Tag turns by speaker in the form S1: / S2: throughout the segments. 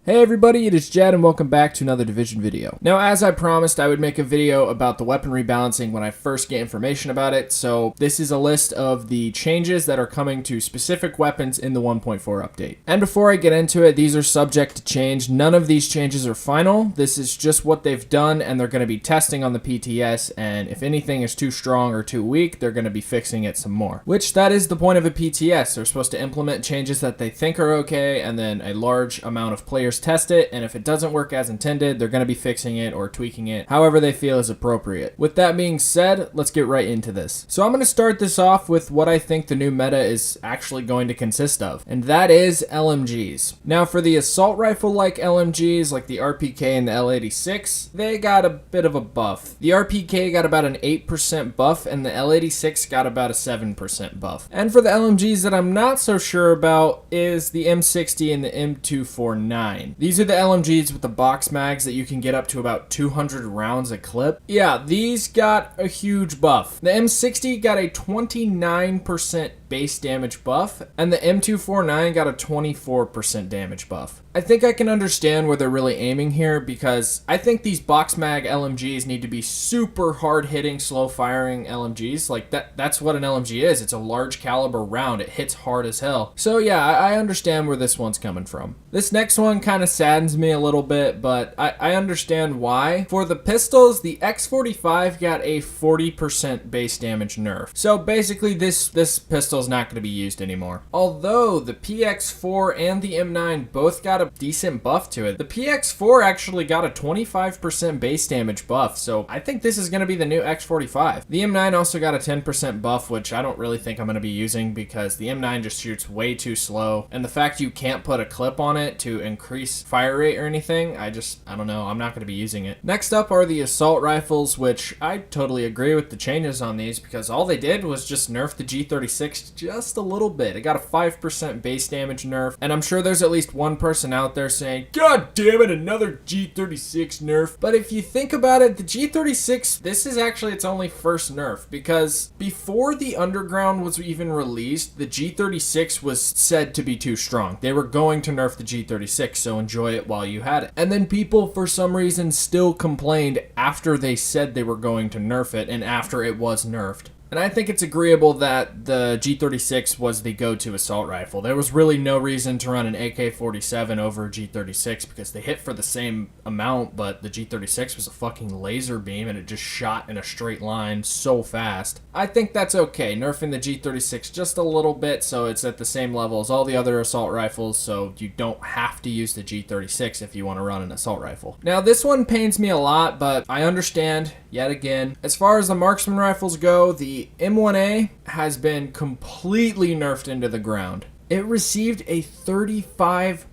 S1: Hey everybody, it is Jed and welcome back to another Division video. Now, as I promised, I would make a video about the weapon rebalancing when I first get information about it, so this is a list of the changes that are coming to specific weapons in the 1.4 update. And before I get into it, these are subject to change. None of these changes are final. This is just what they've done, and they're going to be testing on the PTS, and if anything is too strong or too weak, they're going to be fixing it some more. Which, that is the point of a PTS. They're supposed to implement changes that they think are okay, and then a large amount of players test it, and if it doesn't work as intended, they're going to be fixing it or tweaking it however they feel is appropriate. With that being said, let's get right into this. So I'm going to start this off with what I think the new meta is actually going to consist of, and that is LMGs. Now, for the assault rifle like LMGs, like the RPK and the L86, they got a bit of a buff. The RPK got about an 8% buff, and the L86 got about a 7% buff. And for the LMGs that I'm not so sure about is the M60 and the M249. These are the LMGs with the box mags that you can get up to about 200 rounds a clip. Yeah, these got a huge buff. The M60 got a 29% base damage buff, and the M249 got a 24% damage buff. I think I can understand where they're really aiming here, because I think these box mag LMGs need to be super hard hitting, slow firing LMGs. Like that's what an LMG is. It's a large caliber round. It hits hard as hell. So yeah, I understand where this one's coming from. This next one kind of saddens me a little bit, but I understand why. For the pistols, the X45 got a 40% base damage nerf. So basically this pistol is not going to be used anymore. Although the PX4 and the M9 both got a decent buff to it. The PX4 actually got a 25% base damage buff, so I think this is going to be the new X45. The M9 also got a 10% buff, which I don't really think I'm going to be using because the M9 just shoots way too slow, and the fact you can't put a clip on it to increase fire rate or anything, I don't know, I'm not going to be using it. Next up are the assault rifles, which I totally agree with the changes on these because all they did was just nerf the G36 just a little bit. It got a 5% base damage nerf, and I'm sure there's at least one person out there saying, God damn it, another G36 nerf. But if you think about it, the G36, this is actually its only first nerf, because before the Underground was even released, the G36 was said to be too strong. They were going to nerf the G36, so enjoy it while you had it. And then people, for some reason, still complained after they said they were going to nerf it and after it was nerfed. And I think it's agreeable that the G36 was the go-to assault rifle. There was really no reason to run an AK-47 over a G36 because they hit for the same amount, but the G36 was a fucking laser beam and it just shot in a straight line so fast. I think that's okay, nerfing the G36 just a little bit so it's at the same level as all the other assault rifles, so you don't have to use the G36 if you want to run an assault rifle. Now, this one pains me a lot, but I understand, yet again. As far as the marksman rifles go, the M1A has been completely nerfed into the ground. It received a 35%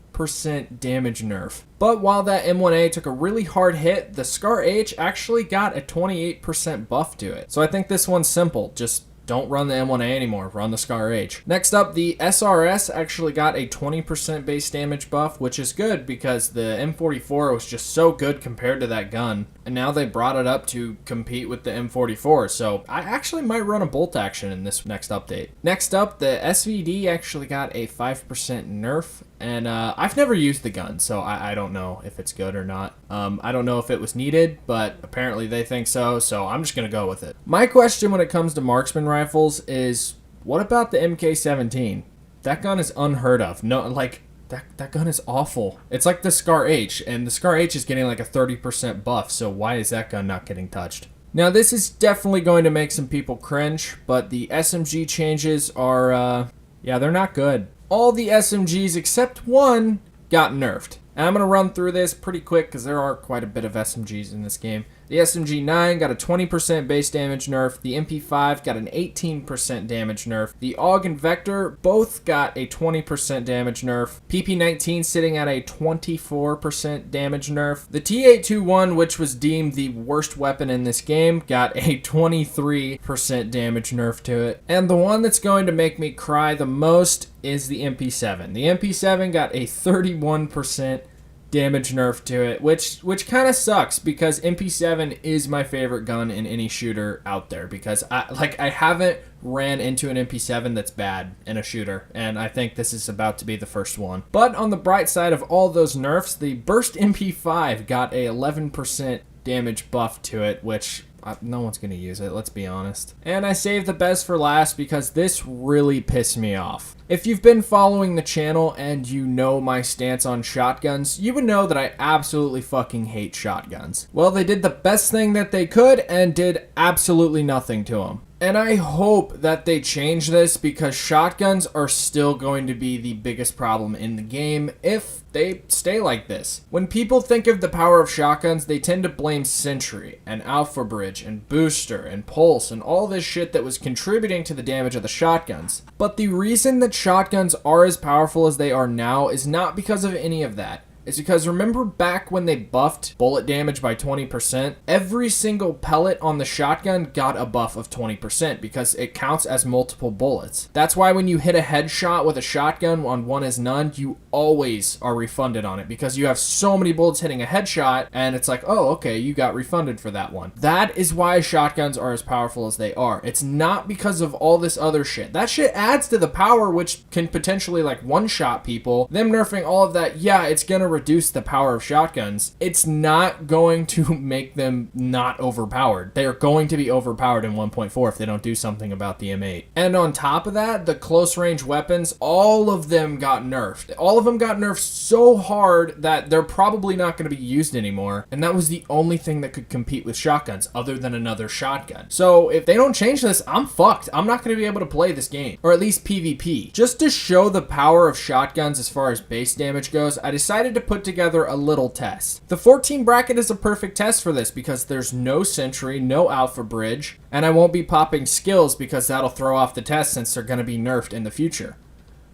S1: damage nerf. But while that M1A took a really hard hit, the Scar H actually got a 28% buff to it. So I think this one's simple. Just don't run the M1A anymore, run the Scar H. Next up, the SRS actually got a 20% base damage buff, which is good because the M44 was just so good compared to that gun. And now they brought it up to compete with the M44, so I actually might run a bolt action in this next update. Next up, the SVD actually got a 5% nerf, and I've never used the gun, so I don't know if it's good or not. I don't know if it was needed, but apparently they think so I'm just gonna go with it. My question when it comes to marksman rifles is, what about the MK17? That gun is unheard of. No, like, that gun is awful. It's like the Scar H, and the Scar H is getting like a 30% buff, so why is that gun not getting touched? Now, this is definitely going to make some people cringe, but the SMG changes are, yeah, they're not good. All the SMGs except one got nerfed. And I'm going to run through this pretty quick because there are quite a bit of SMGs in this game. The SMG-9 got a 20% base damage nerf. The MP5 got an 18% damage nerf. The AUG and Vector both got a 20% damage nerf. PP-19 sitting at a 24% damage nerf. The T-821, which was deemed the worst weapon in this game, got a 23% damage nerf to it. And the one that's going to make me cry the most is the MP7. The MP7 got a 31% damage nerf to it, which kind of sucks because MP7 is my favorite gun in any shooter out there because I haven't ran into an MP7 that's bad in a shooter, and I think this is about to be the first one. But on the bright side of all those nerfs, the Burst MP5 got a 11% damage buff to it, which no one's going to use it, let's be honest. And I saved the best for last because this really pissed me off. If you've been following the channel and you know my stance on shotguns, you would know that I absolutely fucking hate shotguns. Well, they did the best thing that they could and did absolutely nothing to them. And I hope that they change this because shotguns are still going to be the biggest problem in the game if they stay like this. When people think of the power of shotguns, they tend to blame Sentry and Alpha Bridge and Booster and Pulse and all this shit that was contributing to the damage of the shotguns. But the reason that shotguns are as powerful as they are now is not because of any of that. It's because remember back when they buffed bullet damage by 20%? Every single pellet on the shotgun got a buff of 20% because it counts as multiple bullets. That's why when you hit a headshot with a shotgun on one is none, you always are refunded on it because you have so many bullets hitting a headshot and it's like, oh, okay, you got refunded for that one. That is why shotguns are as powerful as they are. It's not because of all this other shit. That shit adds to the power, which can potentially like one-shot people. Them nerfing all of that, yeah, it's gonna reduce the power of shotguns. It's not going to make them not overpowered. They are going to be overpowered in 1.4 if they don't do something about the M8. And on top of that, the close range weapons, all of them got nerfed. All of them got nerfed so hard that they're probably not going to be used anymore. And that was the only thing that could compete with shotguns other than another shotgun. So if they don't change this, I'm fucked. I'm not going to be able to play this game, or at least PvP. Just to show the power of shotguns as far as base damage goes, I decided to put together a little test. The 14 bracket is a perfect test for this because there's no Sentry, no Alpha Bridge, and I won't be popping skills because that'll throw off the test since they're going to be nerfed in the future.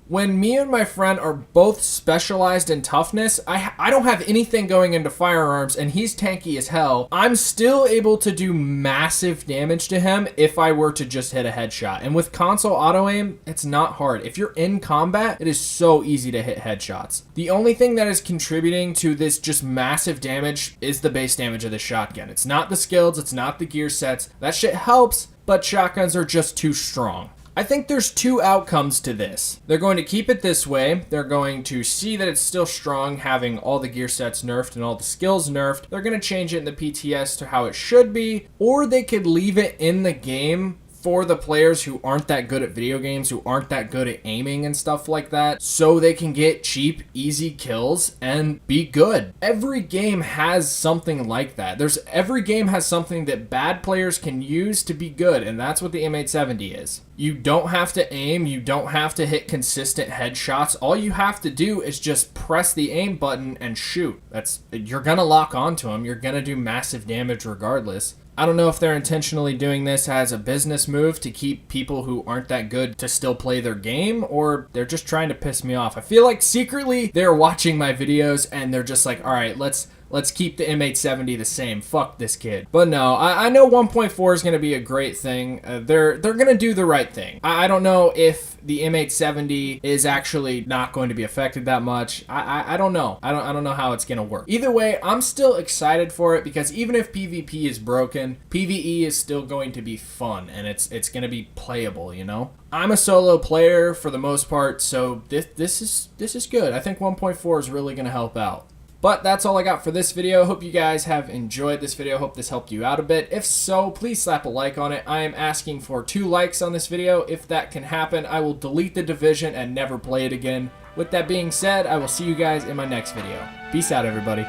S1: When me and my friend are both specialized in toughness, I don't have anything going into firearms and he's tanky as hell. I'm still able to do massive damage to him if I were to just hit a headshot. And with console auto aim, it's not hard. If you're in combat, it is so easy to hit headshots. The only thing that is contributing to this just massive damage is the base damage of the shotgun. It's not the skills, it's not the gear sets. That shit helps, but shotguns are just too strong. I think there's two outcomes to this. They're going to keep it this way. They're going to see that it's still strong, having all the gear sets nerfed and all the skills nerfed. They're going to change it in the PTS to how it should be, or they could leave it in the game for the players who aren't that good at video games, who aren't that good at aiming and stuff like that, so they can get cheap, easy kills and be good. Every game has something like that. Every game has something that bad players can use to be good, and that's what the M870 is. You don't have to aim, you don't have to hit consistent headshots. All you have to do is just press the aim button and shoot. You're gonna lock onto them, you're gonna do massive damage regardless. I don't know if they're intentionally doing this as a business move to keep people who aren't that good to still play their game, or they're just trying to piss me off. I feel like secretly they're watching my videos and they're just like, all right, let's keep the M870 the same. Fuck this kid. But no, I know 1.4 is going to be a great thing. They're going to do the right thing. I don't know if the M870 is actually not going to be affected that much. I don't know. I don't know how it's going to work. Either way, I'm still excited for it because even if PvP is broken, PvE is still going to be fun and it's going to be playable, you know? I'm a solo player for the most part, so this is good. I think 1.4 is really going to help out. But that's all I got for this video. Hope you guys have enjoyed this video. Hope this helped you out a bit. If so, please slap a like on it. I am asking for 2 likes on this video. If that can happen, I will delete the Division and never play it again. With that being said, I will see you guys in my next video. Peace out, everybody.